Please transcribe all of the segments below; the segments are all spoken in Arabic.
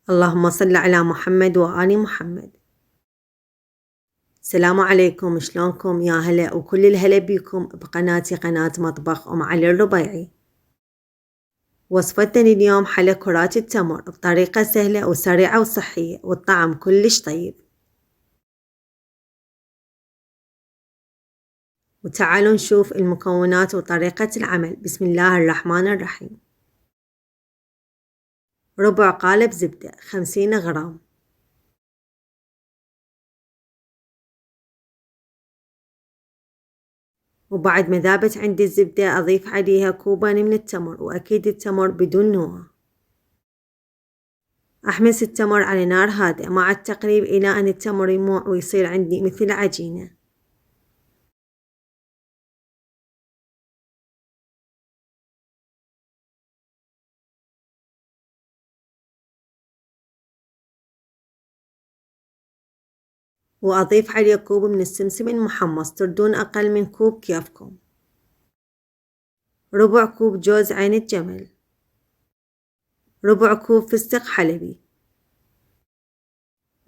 اللهم صل على محمد وآل محمد. السلام عليكم، شلونكم يا هلا وكل الهلا بيكم بقناتي قناة مطبخ أم علي الربيعي. وصفتنا اليوم حلا كرات التمر بطريقة سهلة وسريعة وصحية والطعم كلش طيب. وتعالوا نشوف المكونات وطريقة العمل. بسم الله الرحمن الرحيم. ربع قالب زبدة 50 غرام، وبعد ما ذابت عندي الزبدة أضيف عليها كوبين من التمر، وأكيد التمر بدون نوع. أحمس التمر على نار هادئة مع التقليب إلى أن التمر يموع ويصير عندي مثل عجينة. وأضيف عليه كوب من السمسم المحمص، تردون أقل من كوب كيفكم. ربع كوب جوز عين الجمل، ربع كوب فستق حلبي،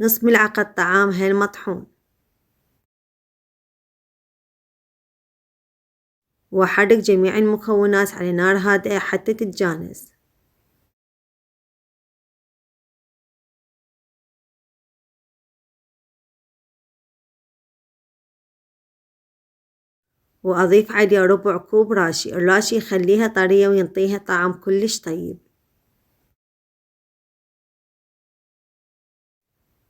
نص ملعقة طعام هيل مطحون، وأحرك جميع المكونات على نار هادئة حتى تتجانس. وأضيف عليه ربع كوب راشي، الراشي يخليها طرية وينطيها طعم كلش طيب.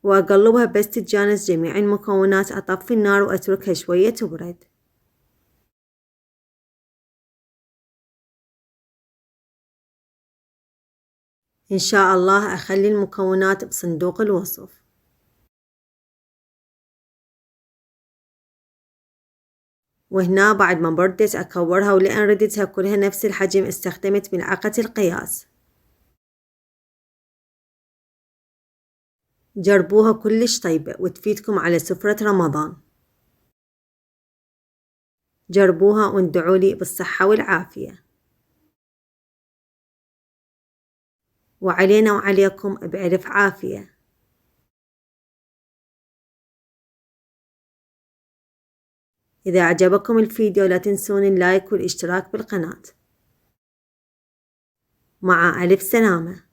وأقلبها بس تتجانس جميع المكونات، أطفي النار وأتركها شوية تبرد. إن شاء الله أخلي المكونات بصندوق الوصف. وهنا بعد ما بردت أكورها، ولأن ردتها كلها نفس الحجم استخدمت ملعقة القياس. جربوها كلش طيبة وتفيدكم على سفرة رمضان. جربوها وادعولي بالصحة والعافية. وعلينا وعليكم بألف عافية. إذا أعجبكم الفيديو لا تنسون اللايك والاشتراك بالقناة. مع ألف سلامة.